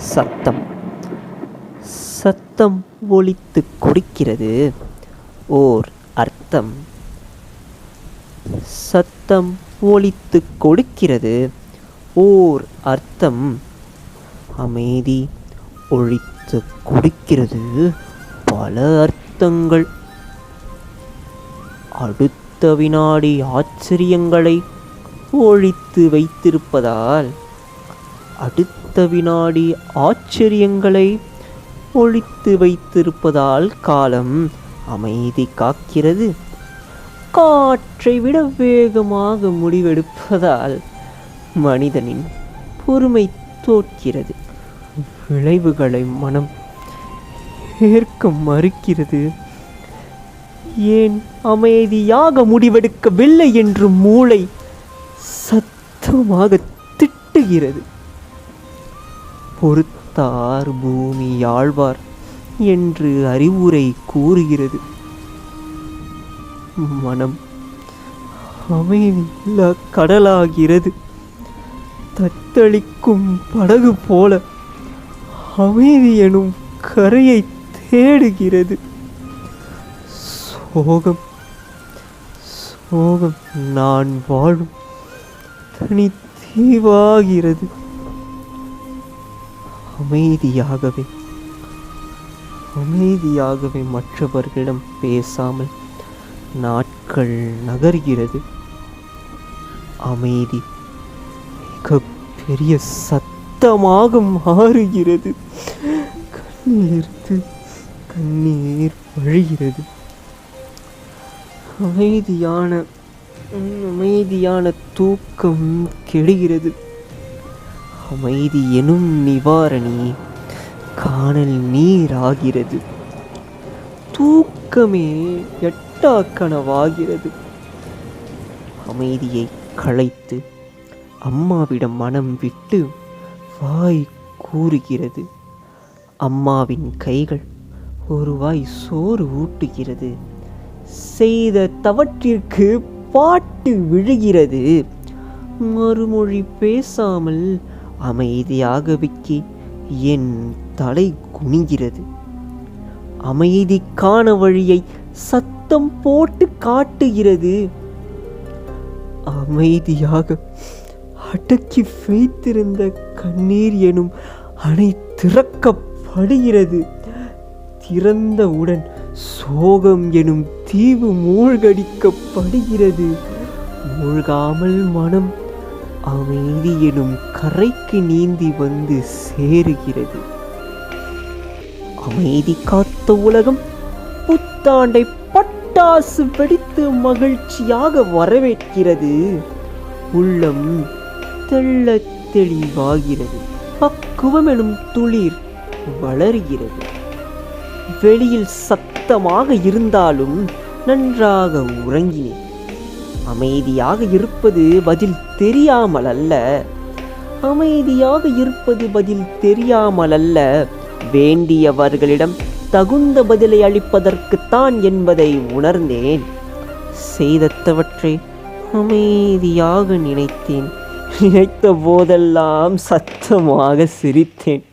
சத்தம். சத்தம் ஒலித்து கொடுக்கிறது ஓர் அர்த்தம். சத்தம் ஒலித்து கொடுக்கிறது ஓர் அர்த்தம். அமைதி ஒழித்து கொடுக்கிறது பல அர்த்தங்கள். அடுத்த வினாடி ஆச்சரியங்களை ஒழித்து வைத்திருப்பதால் அடுத்த வினாடி ஆச்சரியங்களை ஒழித்து வைத்திருப்பதால் காலம் அமைதி காக்கிறது. காற்றை விட வேகமாக முடிவெடுப்பதால் மனிதனின் பொறுமை தோற்கிறது. விளைவுகளை மனம் ஏற்க மறுக்கிறது. ஏன் அமைதியாக முடிவெடுக்கவில்லை என்று மூளை சத்தமாக திட்டுகிறது. பொறுத்தார் பூமி ஆழ்வார் என்று அறிவுரை கூறுகிறது. மனம் அமைதியில்லா கடலாகிறது. தத்தளிக்கும் படகு போல அமைதி எனும் கரையை தேடுகிறது. சோகம் சோகம் நான் வாழும் தனி தீவாகிறது. அமைதியாகவே அமைதியாகவே மற்றவர்களிடம் பேசாமல் நாட்கள் நகர்கிறது. அமைதி மிக பெரிய சத்தமாக மாறுகிறது. கண்ணீர் வழிகிறது. அமைதியான தூக்கம் கெடுகிறது. அமைதி எனும் நிவாரணி காணல் நீராகிறது. தூக்கமே எட்டா கனவாகிறது. அமைதியை களைத்து அம்மாவிடம் மனம் விட்டு வாய் கூறுகிறது. அம்மாவின் கைகள் ஒரு வாய் சோறு ஊட்டுகிறது. செய்த தவற்றிற்கு பாட்டு விழுகிறது. மறுமொழி பேசாமல் அமைதியாக விக்கி என் தலை குனிகிறது. அமைதிக்கான வழியை சத்தம் போட்டு காட்டுகிறது. அமைதியாக அடக்கி வைத்திருந்த கண்ணீர் எனும் அணை திறக்கப்படுகிறது. திறந்தவுடன் சோகம் எனும் தீவு மூழ்கடிக்கப்படுகிறது. மூழ்காமல் மனம் அமைதி எனும் கரைக்கு நீந்தி வந்து சேருகிறது. அமைதி காத்த உலகம் புத்தாண்டை பட்டாசு வெடித்து மகிழ்ச்சியாக வரவேற்கிறது. உள்ளம் தெள்ள தெளிவாகிறது. பக்குவம் எனும் துளிர் வளர்கிறது. வெளியில் சத்தமாக இருந்தாலும் நன்றாக உறங்கினேன். அமைதியாக இருப்பது பதில் தெரியாமல் அல்ல. அமைதியாக இருப்பது பதில் தெரியாமல் அல்ல, வேண்டியவர்களிடம் தகுந்த பதிலை அளிப்பதற்குத்தான் என்பதை உணர்ந்தேன். செய்தவற்றை அமைதியாக நினைத்தேன். நினைத்த போதெல்லாம் சத்தமாக சிரித்தேன்.